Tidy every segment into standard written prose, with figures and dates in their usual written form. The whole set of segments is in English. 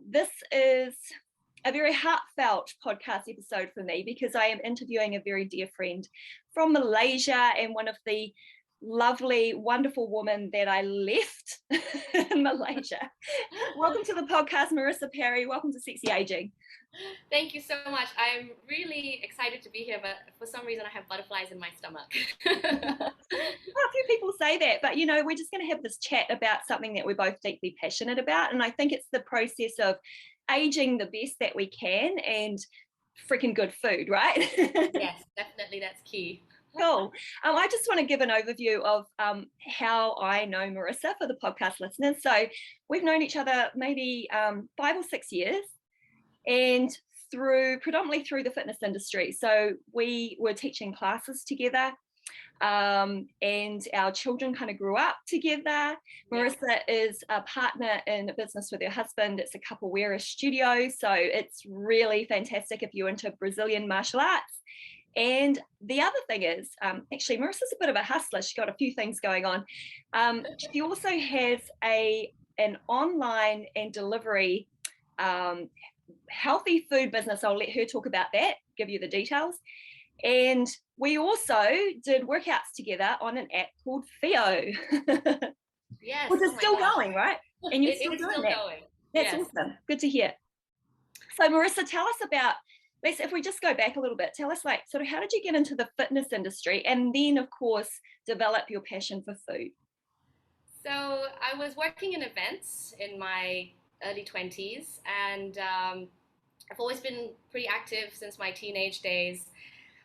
This is a very heartfelt podcast episode for me because I am interviewing a very dear friend from Malaysia and one of the lovely, wonderful women that I left in Malaysia. Welcome to the podcast, Marissa Parry. Welcome to Sexy Aging. Thank you so much. I'm really excited to be here, but for some reason I have butterflies in my stomach. Well, a few people say that, but you know, we're just going to have this chat about something that we're both deeply passionate about. And I think it's the process of aging the best that we can and freaking good food, right? Yes, definitely. That's key. Cool. I just want to give an overview of how I know Marissa for the podcast listeners. So we've known each other maybe 5 or 6 years, and predominantly through the fitness industry. So we were teaching classes together, and our children kind of grew up together. Marissa is a partner in a business with her husband. It's a capoeira studio, so it's really fantastic if you're into Brazilian martial arts. And the other thing is, actually, Marissa's a bit of a hustler. She's got a few things going on. She also has an online and delivery healthy food business. I'll let her talk about that, give you the details. And we also did workouts together on an app called Theo. Yes. Which is still going, right? And you're still doing that. Going. That's awesome. Good to hear. So Marissa, tell us about, if we just go back a little bit, tell us like sort of how did you get into the fitness industry and then of course develop your passion for food? So I was working in events in my early 20s, and I've always been pretty active since my teenage days.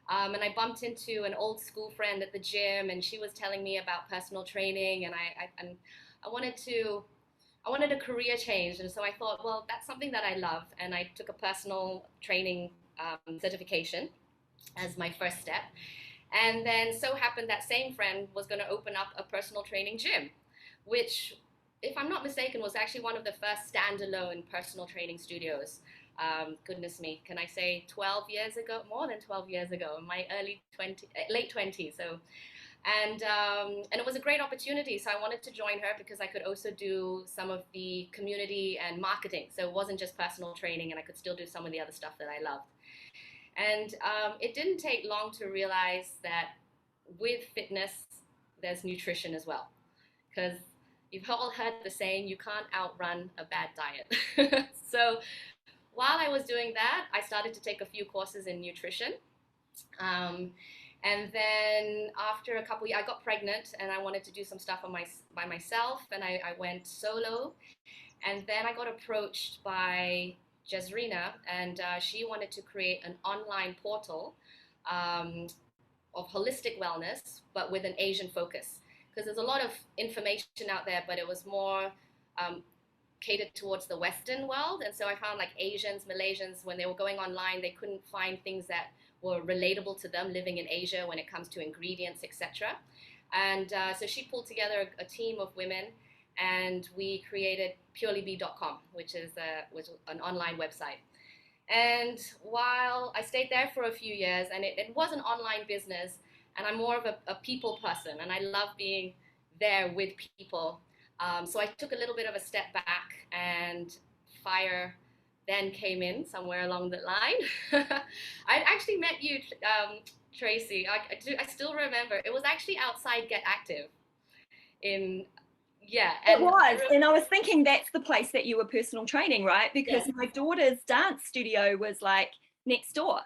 And I bumped into an old school friend at the gym, and she was telling me about personal training, and I wanted a career change, and so I thought, well, that's something that I love, and I took a personal training certification as my first step. And then so happened that same friend was going to open up a personal training gym, which, if I'm not mistaken, was actually one of the first standalone personal training studios. Goodness me, can I say 12 years ago, more than 12 years ago, in my late 20s. So, and it was a great opportunity. So I wanted to join her because I could also do some of the community and marketing. So it wasn't just personal training, and I could still do some of the other stuff that I loved. And it didn't take long to realize that with fitness, there's nutrition as well. Because you've all heard the saying, you can't outrun a bad diet. So while I was doing that, I started to take a few courses in nutrition. And then after a couple years, I got pregnant and I wanted to do some stuff by myself, and I went solo. And then I got approached by Jazrina, and she wanted to create an online portal of holistic wellness, but with an Asian focus. Because there's a lot of information out there, but it was more catered towards the Western world. And so I found like Asians, Malaysians, when they were going online, they couldn't find things that were relatable to them living in Asia when it comes to ingredients, etc. And so she pulled together a team of women, and we created purelybe.com, which is an online website. And while I stayed there for a few years, and it was an online business, and I'm more of a people person, and I love being there with people. So I took a little bit of a step back, and FIRE then came in somewhere along the line. I'd actually met you, Tracy. I still remember. It was actually outside Get Active. It was, and I was thinking that's the place that you were personal training, right? Because my daughter's dance studio was like next door.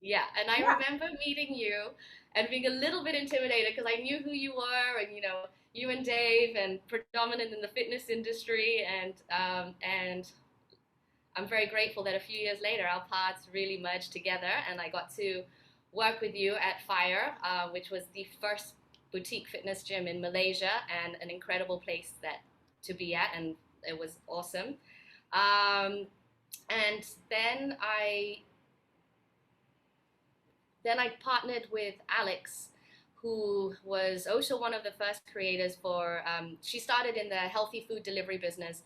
Yeah, and I remember meeting you and being a little bit intimidated because I knew who you were, and you and Dave, and predominant in the fitness industry, and I'm very grateful that a few years later our paths really merged together, and I got to work with you at FIRE, which was the first boutique fitness gym in Malaysia, and an incredible place to be at, and it was awesome. And then I partnered with Alex, who was also one of the first creators for, she started in the healthy food delivery business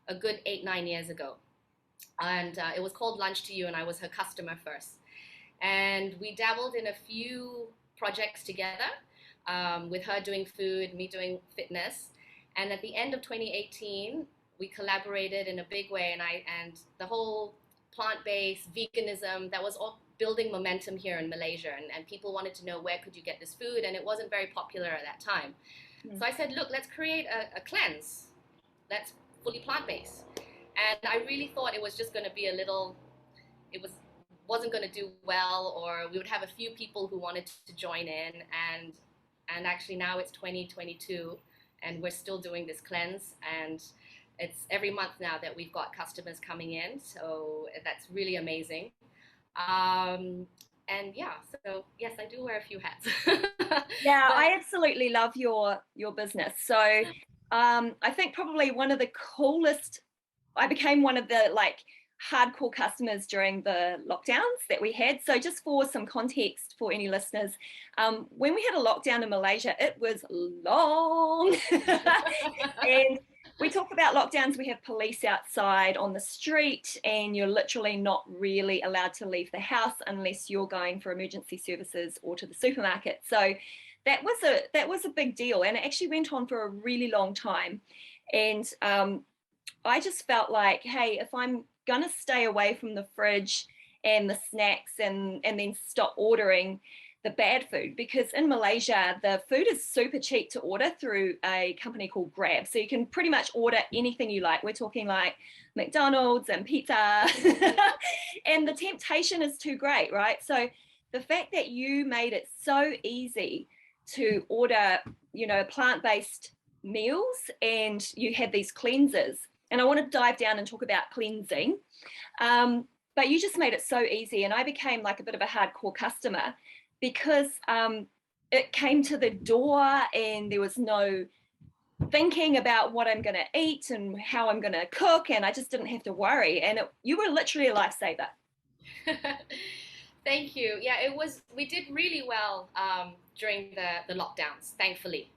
a good 8-9 years ago. And it was called Lunch to You, and I was her customer first. And we dabbled in a few projects together, with her doing food, me doing fitness. And at the end of 2018, we collaborated in a big way, and the whole plant-based veganism, that was all building momentum here in Malaysia, and people wanted to know where could you get this food, and it wasn't very popular at that time. So I said, look, let's create a cleanse that's fully plant-based. And I really thought it was just going to be a little, it wasn't going to do well, or we would have a few people who wanted to join in, and actually now it's 2022 and we're still doing this cleanse, and it's every month now that we've got customers coming in, so that's really amazing. And yeah, so yes, I do wear a few hats. Yeah, But I absolutely love your business. So I think probably one of the coolest, I became one of the like hardcore customers during the lockdowns that we had. So just for some context for any listeners, when we had a lockdown in Malaysia, it was long. And we talk about lockdowns, we have police outside on the street, and you're literally not really allowed to leave the house unless you're going for emergency services or to the supermarket. So that was a big deal, and it actually went on for a really long time. And I just felt like, hey, if I'm gonna stay away from the fridge and the snacks, and then stop ordering the bad food, because in Malaysia the food is super cheap to order through a company called Grab, so you can pretty much order anything you like. We're talking like McDonald's and pizza. And the temptation is too great, right? So the fact that you made it so easy to order, plant-based meals, and you had these cleansers, and I want to dive down and talk about cleansing, but you just made it so easy, and I became like a bit of a hardcore customer, because it came to the door and there was no thinking about what I'm going to eat and how I'm going to cook, and I just didn't have to worry, and you were literally a lifesaver. thank you. Yeah, we did really well during the lockdowns, thankfully,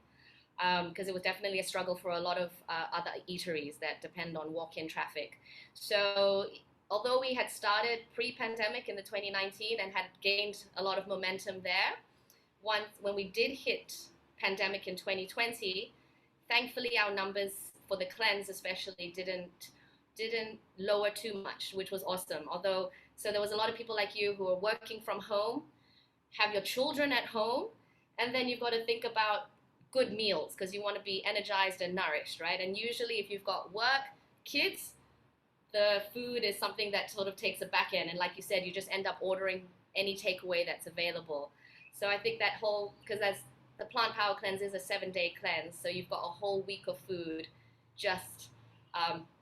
because it was definitely a struggle for a lot of other eateries that depend on walk-in traffic. So although we had started pre-pandemic in the 2019 and had gained a lot of momentum there, when we did hit pandemic in 2020, thankfully our numbers for the cleanse especially didn't lower too much, which was awesome. Although, so there was a lot of people like you who are working from home, have your children at home, and then you've got to think about good meals because you want to be energized and nourished, right? And usually if you've got work, kids, the food is something that sort of takes a back end, and like you said, you just end up ordering any takeaway that's available. So I think that whole, because as the plant power cleanse is a 7-day cleanse, so you've got a whole week of food just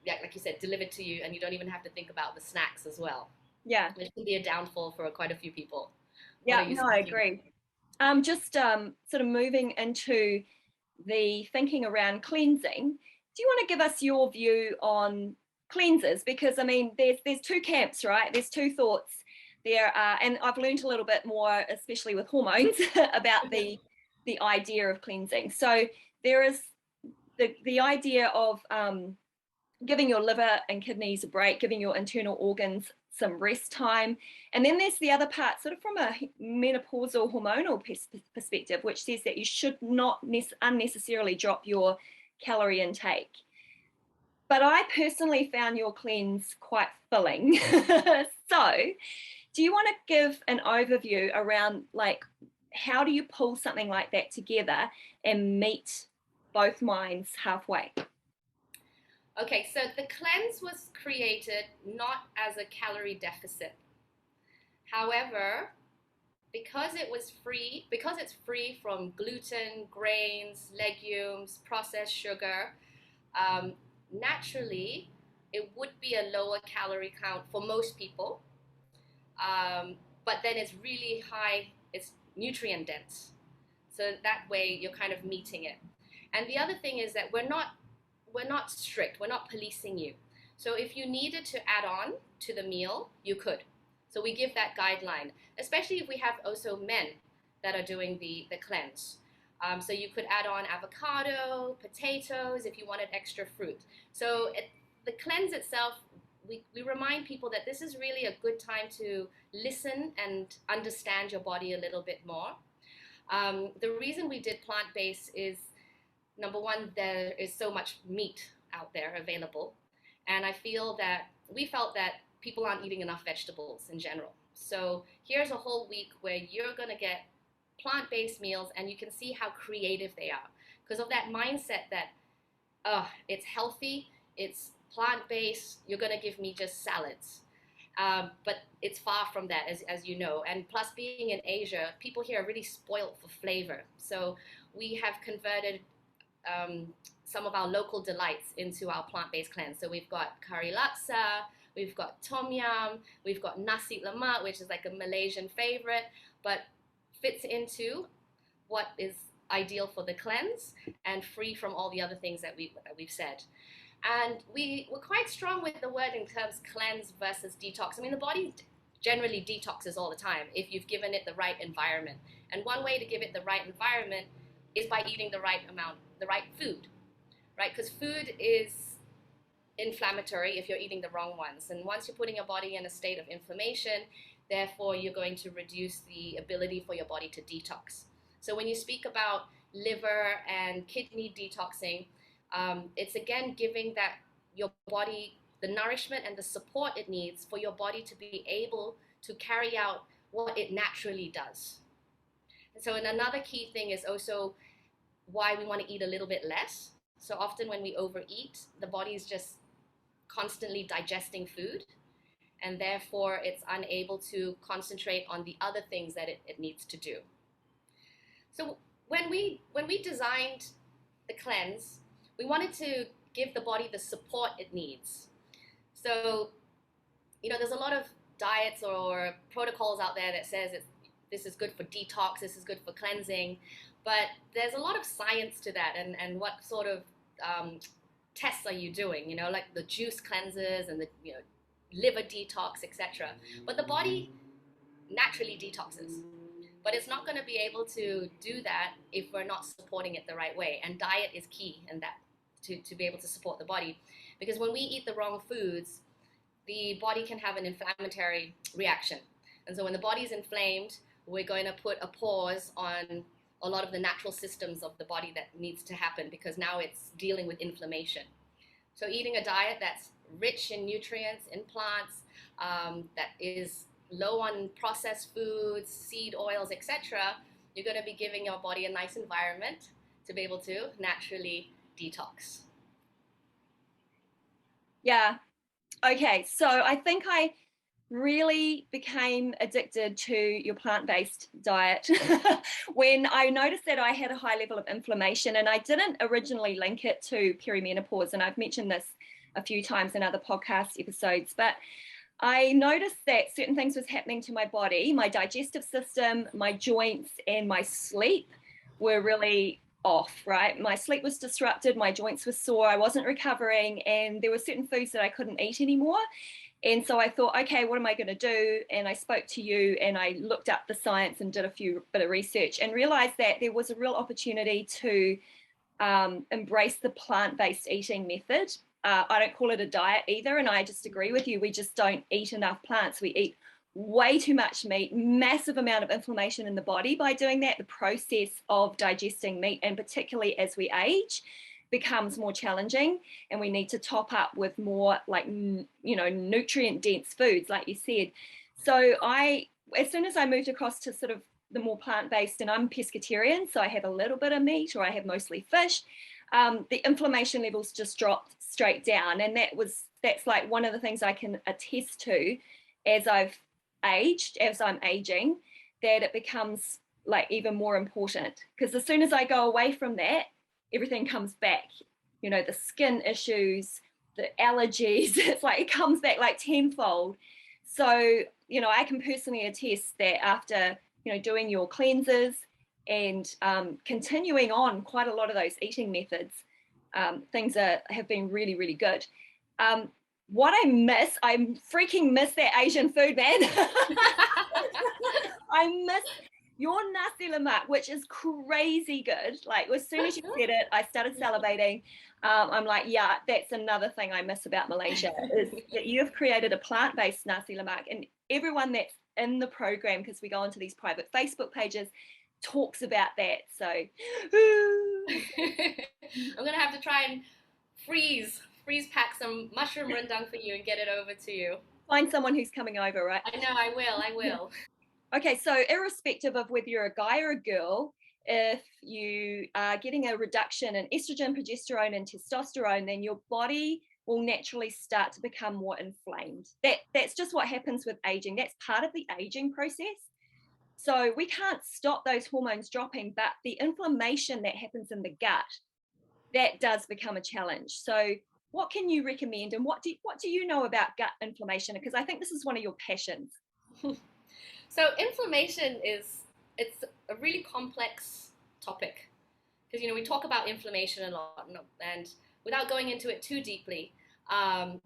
yeah, like you said, delivered to you, and you don't even have to think about the snacks as well, Yeah. which can be a downfall for quite a few people. What are Yeah, you no, I thinking? agree. Just sort of moving into the thinking around cleansing, do you want to give us your view on cleansers? Because I mean, there's two camps, right? There's two thoughts. There are, and I've learned a little bit more, especially with hormones, about the idea of cleansing. So there is the idea of giving your liver and kidneys a break, giving your internal organs some rest time. And then there's the other part, sort of from a menopausal hormonal perspective, which says that you should not unnecessarily drop your calorie intake. But I personally found your cleanse quite filling. So do you want to give an overview around like how do you pull something like that together and meet both minds halfway? Okay, so the cleanse was created not as a calorie deficit. However, because it's free from gluten, grains, legumes, processed sugar, naturally it would be a lower calorie count for most people. But then it's really high, it's nutrient dense. So that way you're kind of meeting it. And the other thing is that we're not strict, we're not policing you. So if you needed to add on to the meal, you could. So we give that guideline, especially if we have also men that are doing the cleanse. So you could add on avocado, potatoes, if you wanted extra fruit. So the cleanse itself, we remind people that this is really a good time to listen and understand your body a little bit more. The reason we did plant-based is, number one, there is so much meat out there available. And I feel that we felt that people aren't eating enough vegetables in general. So here's a whole week where you're going to get plant-based meals, and you can see how creative they are because of that mindset that it's healthy, it's plant-based, you're going to give me just salads. But it's far from that, as you know. And plus, being in Asia, people here are really spoiled for flavor. So we have converted some of our local delights into our plant-based cleanse. So we've got curry laksa, we've got tom yum, we've got nasi lemak, which is like a Malaysian favorite, but fits into what is ideal for the cleanse and free from all the other things that we've said. And we were quite strong with the word in terms cleanse versus detox. I mean, the body generally detoxes all the time if you've given it the right environment. And one way to give it the right environment is by eating the right amount, the right food, right? Because food is inflammatory if you're eating the wrong ones. And once you're putting your body in a state of inflammation, therefore you're going to reduce the ability for your body to detox. So when you speak about liver and kidney detoxing, it's again giving that your body the nourishment and the support it needs for your body to be able to carry out what it naturally does. And so another key thing is also why we want to eat a little bit less. So often when we overeat, the body is just constantly digesting food, and therefore it's unable to concentrate on the other things that it needs to do. So when we designed the cleanse, we wanted to give the body the support it needs. So, there's a lot of diets or protocols out there that says this is good for detox, this is good for cleansing, but there's a lot of science to that, and what sort of tests are you doing, like the juice cleanses and the liver detox, etc. But the body naturally detoxes. But it's not going to be able to do that if we're not supporting it the right way. And diet is key in that, to be able to support the body. Because when we eat the wrong foods, the body can have an inflammatory reaction. And so when the body's inflamed, we're going to put a pause on a lot of the natural systems of the body that needs to happen, because now it's dealing with inflammation. So eating a diet that's rich in nutrients, in plants, that is low on processed foods, seed oils, etc., you're going to be giving your body a nice environment to be able to naturally detox. Yeah. Okay. So I think I really became addicted to your plant-based diet when I noticed that I had a high level of inflammation, and I didn't originally link it to perimenopause. And I've mentioned this a few times in other podcast episodes, but I noticed that certain things was happening to my body, my digestive system, my joints, and my sleep were really off, right? My sleep was disrupted, my joints were sore, I wasn't recovering, and there were certain foods that I couldn't eat anymore. And so I thought, okay, what am I going to do? And I spoke to you, and I looked up the science and did a bit of research, and realized that there was a real opportunity to embrace the plant-based eating method. I don't call it a diet either, and I just agree with you. We just don't eat enough plants. We eat way too much meat, massive amount of inflammation in the body by doing that. The process of digesting meat, and particularly as we age, becomes more challenging, and we need to top up with more nutrient dense foods, like you said. So as soon as I moved across to sort of the more plant-based, and I'm pescatarian, so I have a little bit of meat, or I have mostly fish, the inflammation levels just dropped straight down. And that's like one of the things I can attest to as I'm aging, that it becomes like even more important, because as soon as I go away from that, everything comes back, the skin issues, the allergies, it's like it comes back like tenfold. So, I can personally attest that after, doing your cleanses and continuing on quite a lot of those eating methods, things have been really, really good. What I freaking miss that Asian food, man. I miss your nasi lemak, which is crazy good. Like, as soon as you said it, I started salivating. I'm like, yeah, that's another thing I miss about Malaysia, is that you've created a plant-based nasi lemak, and everyone that's in the program, because we go onto these private Facebook pages, talks about that. So I'm gonna have to try and freeze pack some mushroom rendang for you and get it over to you. Find someone who's coming over, right? I know, I will. Okay, so irrespective of whether you're a guy or a girl, if you are getting a reduction in estrogen, progesterone, and testosterone, then your body will naturally start to become more inflamed. That's just what happens with aging. That's part of the aging process. So we can't stop those hormones dropping, but the inflammation that happens in the gut, that does become a challenge. So what can you recommend, and what do you know about gut inflammation? Because I think this is one of your passions. So inflammation it's a really complex topic because we talk about inflammation a lot, and without going into it too deeply,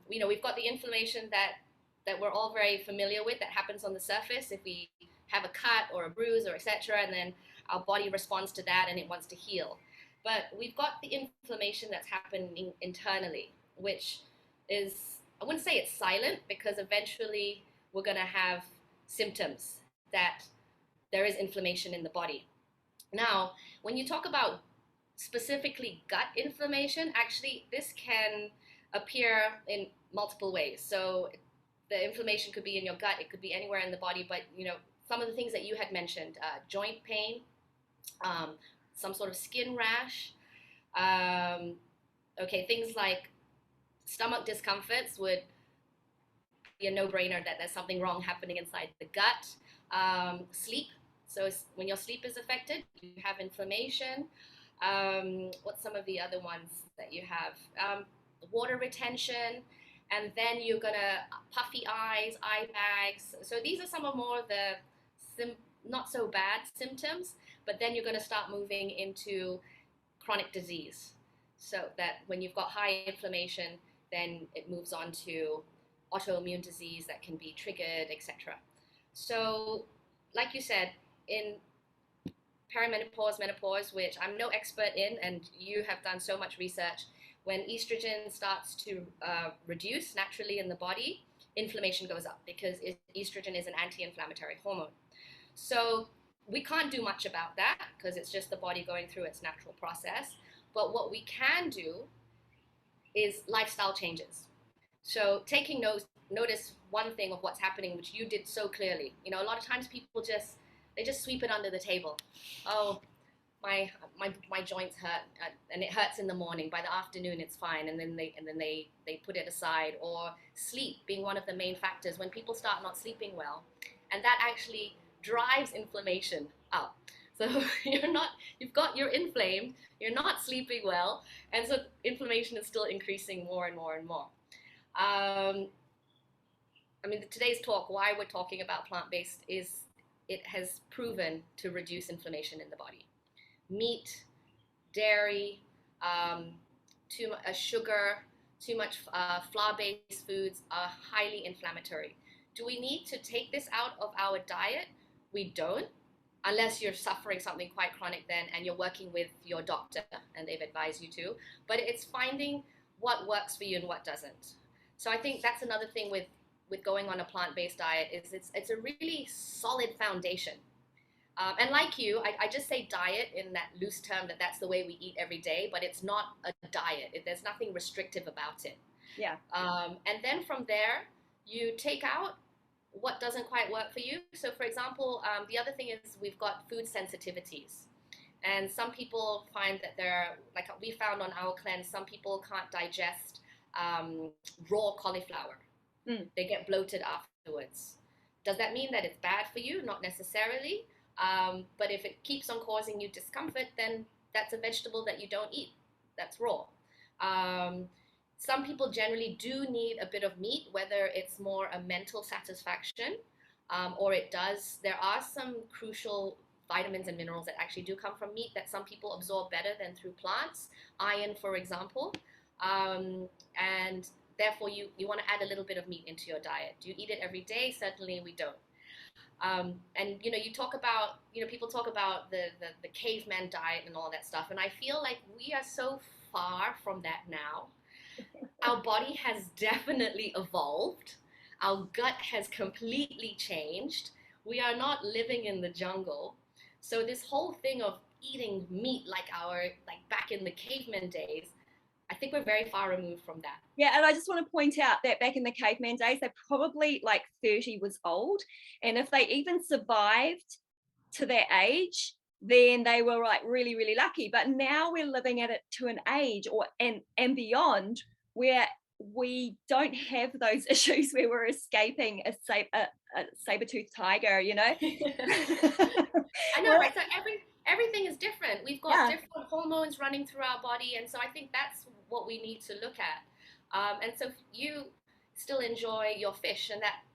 we've got the inflammation that we're all very familiar with that happens on the surface if we have a cut or a bruise or etc., and then our body responds to that and it wants to heal. But we've got the inflammation that's happening internally, which is, I wouldn't say it's silent, because eventually we're going to have symptoms that there is inflammation in the body. Now, when you talk about specifically gut inflammation, actually this can appear in multiple ways. So the inflammation could be in your gut, it could be anywhere in the body, but some of the things that you had mentioned, joint pain, some sort of skin rash, things like stomach discomforts would be a no-brainer that there's something wrong happening inside the gut. Sleep, so when your sleep is affected, you have inflammation. What's some of the other ones that you have? Water retention, and then you're gonna puffy eyes, eye bags. So these are some of more of the not so bad symptoms, but then you're gonna start moving into chronic disease. So that when you've got high inflammation, then it moves on to autoimmune disease that can be triggered, etc. So, like you said, in perimenopause, menopause, which I'm no expert in, and you have done so much research, when estrogen starts to reduce naturally in the body, inflammation goes up because estrogen is an anti-inflammatory hormone. So we can't do much about that because it's just the body going through its natural process. But what we can do is lifestyle changes. So taking notice one thing of what's happening, which you did so clearly. A lot of times people just sweep it under the table. Oh, my joints hurt, and it hurts in the morning. By the afternoon, it's fine, and then they put it aside. Or sleep being one of the main factors when people start not sleeping well, and that actually drives inflammation up. So you're inflamed, you're not sleeping well, and so inflammation is still increasing more and more and more. Today's talk, why we're talking about plant-based is it has proven to reduce inflammation in the body. Meat, dairy, too much sugar, too much flour-based foods are highly inflammatory. Do we need to take this out of our diet? We don't, unless you're suffering something quite chronic then and you're working with your doctor and they've advised you to. But it's finding what works for you and what doesn't. So I think that's another thing with going on a plant-based diet is it's a really solid foundation. And like you, I just say diet in that loose term that's the way we eat every day, but it's not a diet. There's nothing restrictive about it. Yeah. And then from there, you take out what doesn't quite work for you. So for example, the other thing is we've got food sensitivities. And some people find that like we found on our cleanse, some people can't digest raw cauliflower. They get bloated afterwards. Does that mean that it's bad for you? Not necessarily. But if it keeps on causing you discomfort, then that's a vegetable that you don't eat. That's raw. Some people generally do need a bit of meat, whether it's more a mental satisfaction or there are some crucial vitamins and minerals that actually do come from meat that some people absorb better than through plants. Iron, for example. And therefore, you want to add a little bit of meat into your diet. Do you eat it every day? Certainly we don't. And you talk about, people talk about the caveman diet and all that stuff. And I feel like we are so far from that now. Our body has definitely evolved. Our gut has completely changed. We are not living in the jungle. So this whole thing of eating meat like back in the caveman days, I think we're very far removed from that. Yeah, and I just want to point out that back in the caveman days, they probably like 30 was old. And if they even survived to that age, then they were like really, really lucky. But now we're living at it to an age or and beyond where we don't have those issues where we're escaping a saber-toothed tiger, you know? I know, right? So everything is different. We've got Yeah. different hormones running through our body, and so I think that's what we need to look at. And so you still enjoy your fish,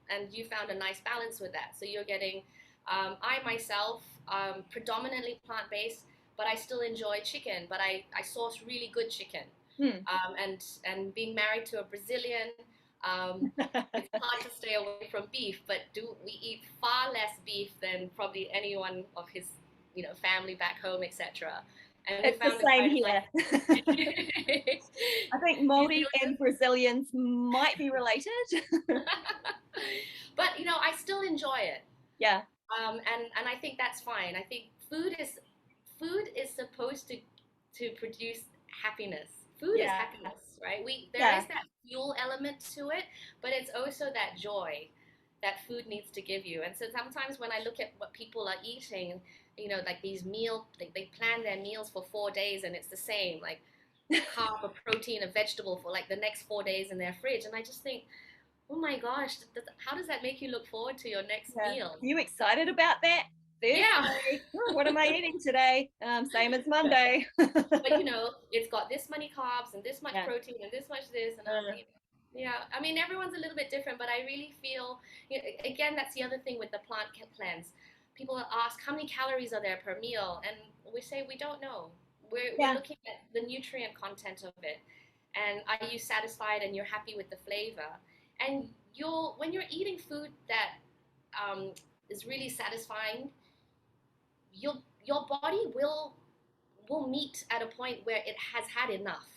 and you found a nice balance with that. So you're getting, I myself, predominantly plant based, but I still enjoy chicken. But I source really good chicken. And being married to a Brazilian, it's hard to stay away from beef, but we eat far less beef than probably anyone of his, family back home, etc. And we It's the found a same quite here. nice. I think New Māori and Zealanders, Brazilians might be related. but I still enjoy it. Yeah. And I think that's fine. I think food is supposed to produce happiness. Food is Yeah. happiness, right? There Yeah. is that fuel element to it, but it's also that joy that food needs to give you. And so sometimes when I look at what people are eating, like these they plan their meals for 4 days and it's the same, like a carb, a protein, a vegetable for like the next 4 days in their fridge. And I just think, oh my gosh, how does that make you look forward to your next Yeah. meal? Are you excited about that? Yeah. Thursday. What am I eating today? Same as Monday. But it's got this many carbs and this much Yeah. protein and this much this, and I'm like, yeah. I mean, everyone's a little bit different, but I really feel, again, that's the other thing with the plant cleanse. People ask how many calories are there per meal, and we say we don't know. We're Yeah. looking at the nutrient content of it, and are you satisfied and you're happy with the flavor? And when you're eating food that is really satisfying, your body will meet at a point where it has had enough.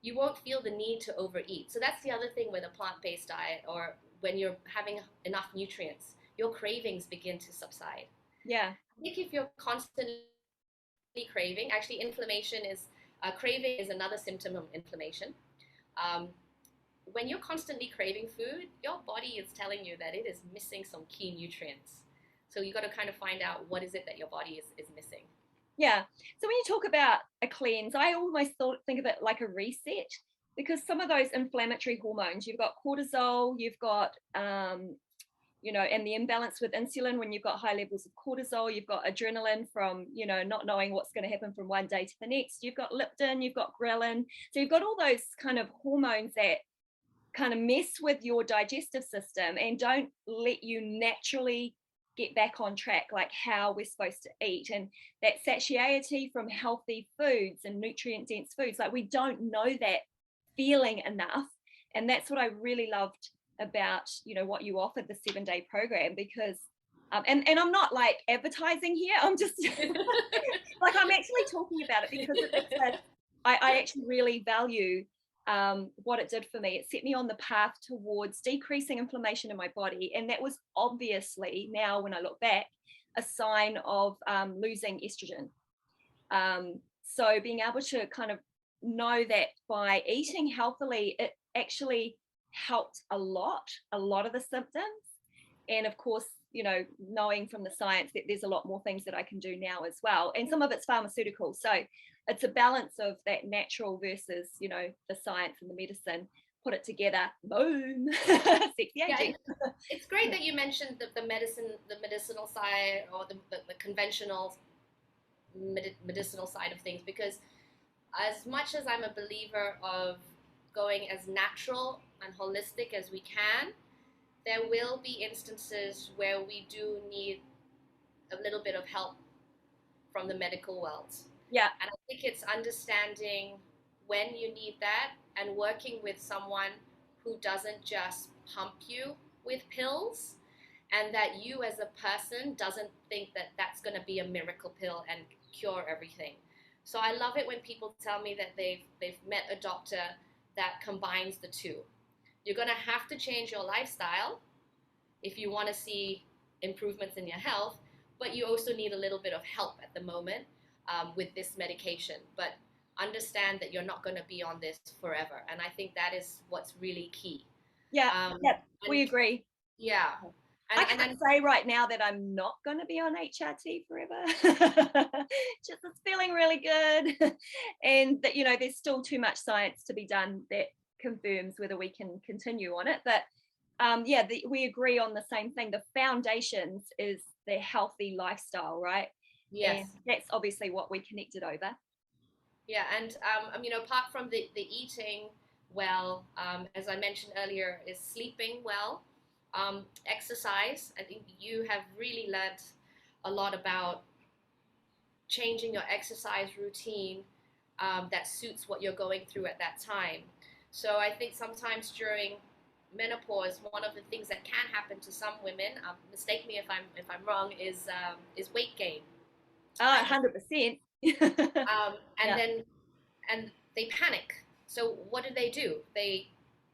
You won't feel the need to overeat. So that's the other thing with a plant-based diet, or when you're having enough nutrients, your cravings begin to subside. Yeah. I think if you're constantly craving, actually inflammation is craving is another symptom of inflammation. Um, when you're constantly craving food, your body is telling you that it is missing some key nutrients. So you got to kind of find out what is it that your body is missing. Yeah. So when you talk about a cleanse, I almost think of it like a reset, because some of those inflammatory hormones, you've got cortisol, you've got and the imbalance with insulin. When you've got high levels of cortisol, you've got adrenaline from not knowing what's going to happen from one day to the next. You've got leptin, you've got ghrelin. So you've got all those kind of hormones that kind of mess with your digestive system and don't let you naturally get back on track, like how we're supposed to eat. And that satiety from healthy foods and nutrient dense foods, like we don't know that feeling enough. And that's what I really loved about what you offered, the 7-day program, because and I'm not like advertising here, I'm just like I'm actually talking about it because I actually really value what it did for me. It set me on the path towards decreasing inflammation in my body. And that was obviously, now when I look back, a sign of losing estrogen. So being able to kind of know that by eating healthily, it actually helped a lot of the symptoms. And of course, knowing from the science that there's a lot more things that I can do now as well. And some of it's pharmaceutical. So it's a balance of that natural versus, the science and the medicine, put it together, boom, sexy aging. Yeah, it's great that you mentioned the medicinal side, or the conventional medicinal side of things, because as much as I'm a believer of going as natural and holistic as we can, there will be instances where we do need a little bit of help from the medical world. Yeah. And I think it's understanding when you need that and working with someone who doesn't just pump you with pills, and that you as a person doesn't think that that's going to be a miracle pill and cure everything. So I love it when people tell me that they've met a doctor that combines the two. You're going to have to change your lifestyle if you want to see improvements in your health, but you also need a little bit of help at the moment with this medication. But understand that you're not going to be on this forever. And I think that is what's really key. Yeah, yeah, And we agree. yeah. I And can't then, say right now that I'm not going to be on HRT forever. Just it's feeling really good. And that, there's still too much science to be done that confirms whether we can continue on it. But we agree on the same thing. The foundations is the healthy lifestyle, right? yes. And that's obviously what we connected over. Yeah. And, apart from the eating well, as I mentioned earlier, is sleeping well, exercise. I think you have really learned a lot about changing your exercise routine that suits what you're going through at that time. So I think sometimes during menopause, one of the things that can happen to some women, mistake me if I'm wrong, is weight gain. 100%. And then and they panic. So what do? They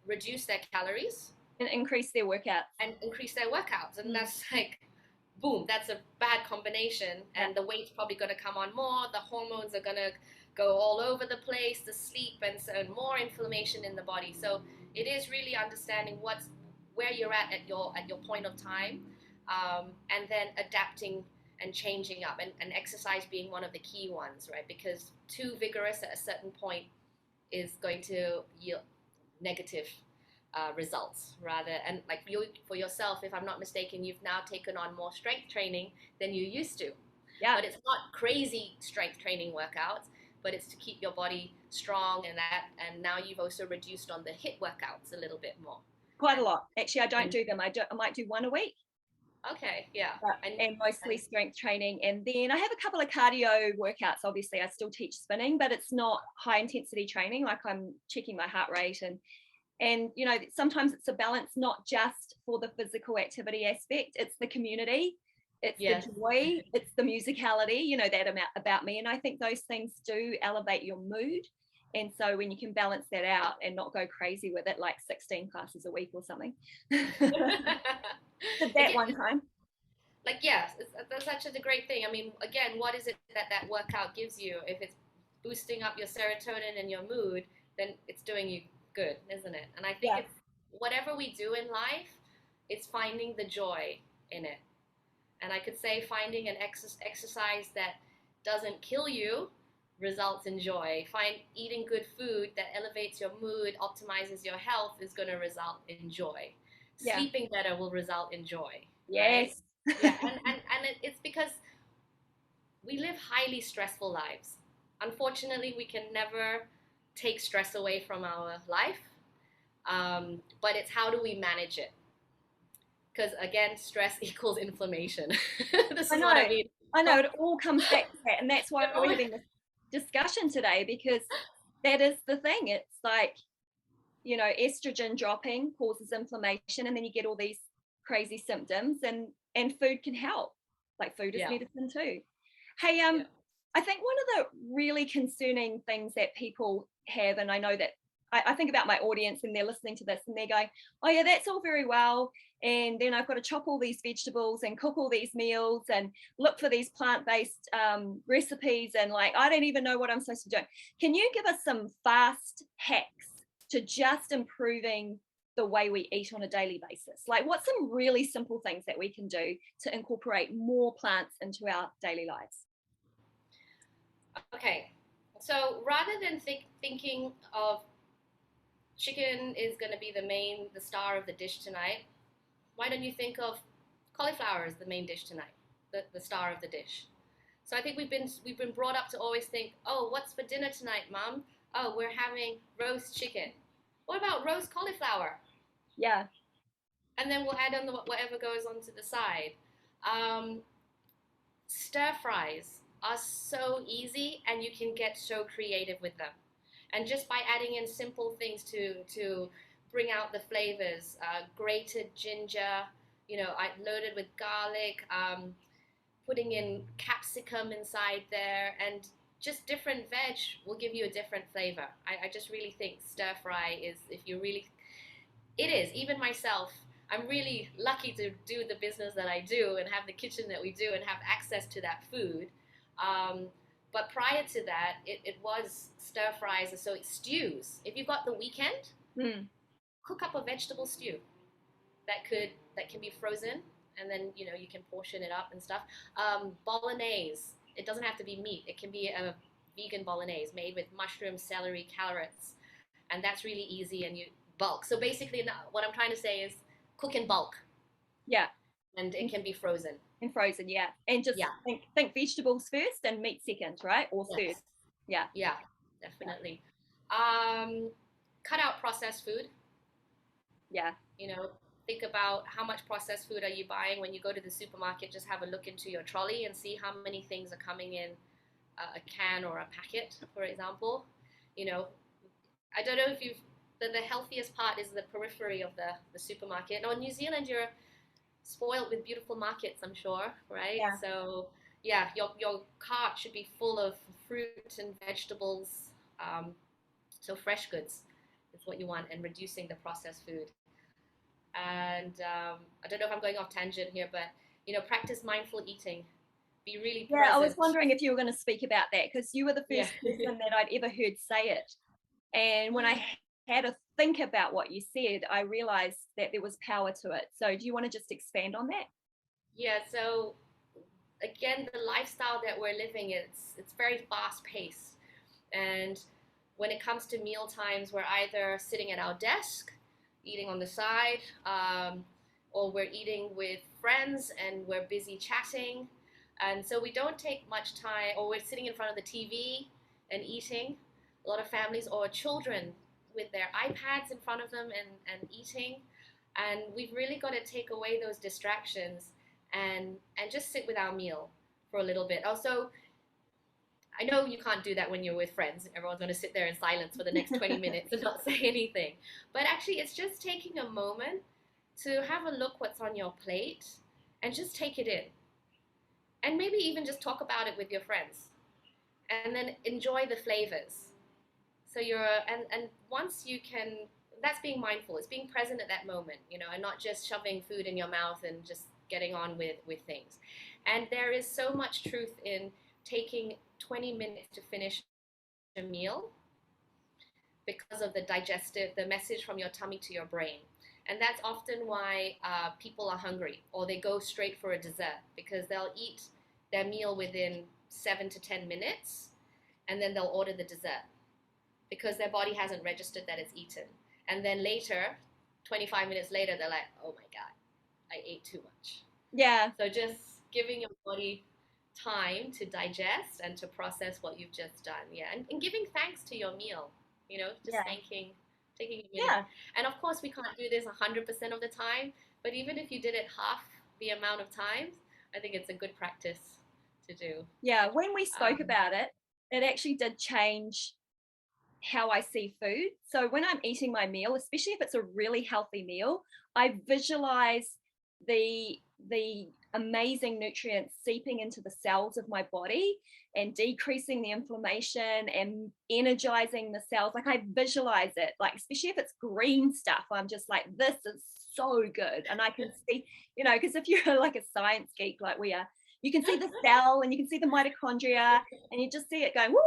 reduce their calories and increase their workouts. And increase their workouts, and that's like, boom, that's a bad combination. And the weight's probably going to come on more, the hormones are going to go all over the place, the sleep, and so more inflammation in the body. So it is really understanding where you're at your point of time, and then adapting and changing up, and exercise being one of the key ones, right? Because too vigorous at a certain point is going to yield negative results, rather. And like you, for yourself, if I'm not mistaken, you've now taken on more strength training than you used to. Yeah. But it's not crazy strength training workouts, but it's to keep your body strong, and now you've also reduced on the HIIT workouts a little bit more. Quite a lot. Actually, I don't do them. I might do one a week. Okay, yeah. And mostly strength training. And then I have a couple of cardio workouts. Obviously, I still teach spinning, but it's not high intensity training. Like I'm checking my heart rate and sometimes it's a balance, not just for the physical activity aspect. It's the community, it's the joy, it's the musicality, that about me. And I think those things do elevate your mood. And so when you can balance that out and not go crazy with it, like 16 classes a week or something. Did that one time. Like, yes, that's such a great thing. I mean, again, what is it that workout gives you? If it's boosting up your serotonin and your mood, then it's doing you good, isn't it? And I think it's whatever we do in life, it's finding the joy in it. And I could say finding an exercise that doesn't kill you results in joy. Eating good food that elevates your mood, optimizes your health, is going to result in joy. Sleeping better will result in joy. Yes. Right? Yeah, and it's because we live highly stressful lives. Unfortunately, we can never take stress away from our life, but it's how do we manage it? Because again, stress equals inflammation. This is what I mean. I know, it all comes back to that, and that's why we're having this discussion today, because that is the thing. It's like, estrogen dropping causes inflammation, and then you get all these crazy symptoms, and food can help. Like food is medicine too. Hey, I think one of the really concerning things that people have, and I know that I think about my audience and they're listening to this and they're going, oh yeah, that's all very well. And then I've got to chop all these vegetables and cook all these meals and look for these plant-based recipes. And like, I don't even know what I'm supposed to do. Can you give us some fast hacks to just improving the way we eat on a daily basis? Like, what's some really simple things that we can do to incorporate more plants into our daily lives? Okay, so rather than thinking of chicken is going to be the star of the dish tonight, why don't you think of cauliflower as the main dish tonight, the star of the dish? So I think we've been brought up to always think, oh, what's for dinner tonight, Mom? Oh, we're having roast chicken. What about roast cauliflower? Yeah. And then we'll add on whatever goes on to the side. Stir fries are so easy, and you can get so creative with them. And just by adding in simple things to bring out the flavors, grated ginger, I loaded with garlic, putting in capsicum inside there, and just different veg will give you a different flavor. I just really think stir fry is, it is, even myself, I'm really lucky to do the business that I do and have the kitchen that we do and have access to that food. But prior to that, it was stir fries, so it's stews. If you've got the weekend, cook up a vegetable stew that can be frozen, and then you can portion it up and stuff. Bolognese. It doesn't have to be meat. It can be a vegan bolognese made with mushrooms, celery, carrots, and that's really easy. And you bulk. So basically, what I'm trying to say is cook in bulk. Yeah. And it can be frozen. And frozen, yeah. And just think vegetables first and meat second, right? Or third. Yeah. Yeah, definitely. Cut out processed food. Yeah. Think about how much processed food are you buying when you go to the supermarket. Just have a look into your trolley and see how many things are coming in a can or a packet, for example. I don't know if the healthiest part is the periphery of the supermarket. Now, in New Zealand, you're spoiled with beautiful markets, I'm sure, right? Yeah. So, yeah, your cart should be full of fruit and vegetables. So fresh goods is what you want, and reducing the processed food. And I don't know if I'm going off tangent here, but practice mindful eating. Be really present. Yeah, I was wondering if you were going to speak about that, because you were the first person that I'd ever heard say it. And when I had to think about what you said, I realized that there was power to it. So do you want to just expand on that? Yeah, so again, the lifestyle that we're living, it's very fast paced. And when it comes to meal times, we're either sitting at our desk, eating on the side, or we're eating with friends and we're busy chatting. And so we don't take much time, or we're sitting in front of the TV and eating. A lot of families or children with their iPads in front of them and eating. And we've really got to take away those distractions and just sit with our meal for a little bit. Also, I know you can't do that when you're with friends. Everyone's going to sit there in silence for the next 20 minutes and not say anything. But actually, it's just taking a moment to have a look what's on your plate and just take it in. And maybe even just talk about it with your friends. And then enjoy the flavors. So and once you can, that's being mindful. It's being present at that moment, and not just shoving food in your mouth and just getting on with things. And there is so much truth in taking 20 minutes to finish a meal because of the message from your tummy to your brain. And that's often why people are hungry, or they go straight for a dessert, because they'll eat their meal within 7 to 10 minutes, and then they'll order the dessert, because their body hasn't registered that it's eaten. And then later, 25 minutes later, they're like, oh my God, I ate too much. Yeah. So just giving your body time to digest and to process what you've just done. Yeah. And giving thanks to your meal, taking a minute. Yeah. And of course, we can't do this 100% of the time, but even if you did it half the amount of times, I think it's a good practice to do. Yeah. When we spoke about it, it actually did change how I see food. So when I'm eating my meal, especially if it's a really healthy meal, I visualize the amazing nutrients seeping into the cells of my body and decreasing the inflammation and energizing the cells. Like, I visualize it, like, especially if it's green stuff, I'm just like, this is so good. And I can see, because if you're like a science geek like we are, you can see the cell and you can see the mitochondria and you just see it going, woo,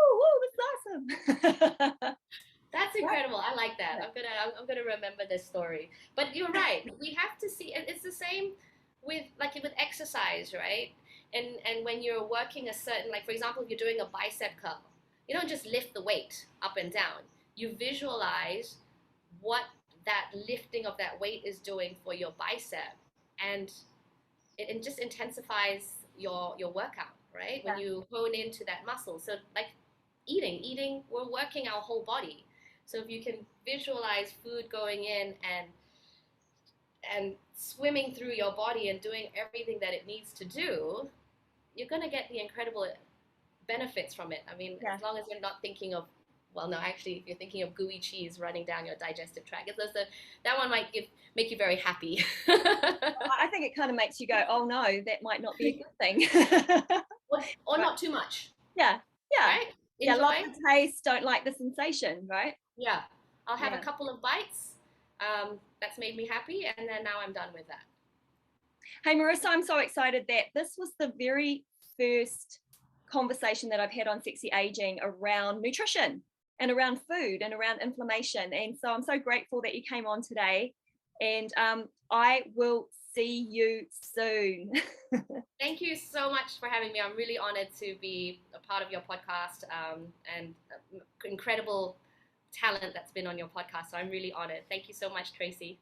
it's awesome. That's incredible. I like that. I'm gonna remember this story. But you're right. We have to see. It's the same with exercise, right? And when you're working a certain, like, for example, if you're doing a bicep curl, you don't just lift the weight up and down. You visualize what that lifting of that weight is doing for your bicep, and it just intensifies your workout, right? When you hone into that muscle. So like eating, we're working our whole body. So if you can visualize food going in and swimming through your body and doing everything that it needs to do, you're going to get the incredible benefits from it. I mean, as long as you're not thinking of, well, no, actually, if you're thinking of gooey cheese running down your digestive tract, that one might make you very happy. I think it kind of makes you go, oh no, that might not be a good thing. or not too much. Yeah. Right? Yeah, love the taste, don't like the sensation, right? Yeah. I'll have a couple of bites. That's made me happy, and then now I'm done with that. Hey, Marissa, I'm so excited that this was the very first conversation that I've had on Sexy Aging around nutrition and around food and around inflammation. And so I'm so grateful that you came on today, and I will see you soon. Thank you so much for having me. I'm really honored to be a part of your podcast, and incredible talent that's been on your podcast. So I'm really honored. Thank you so much, Tracy.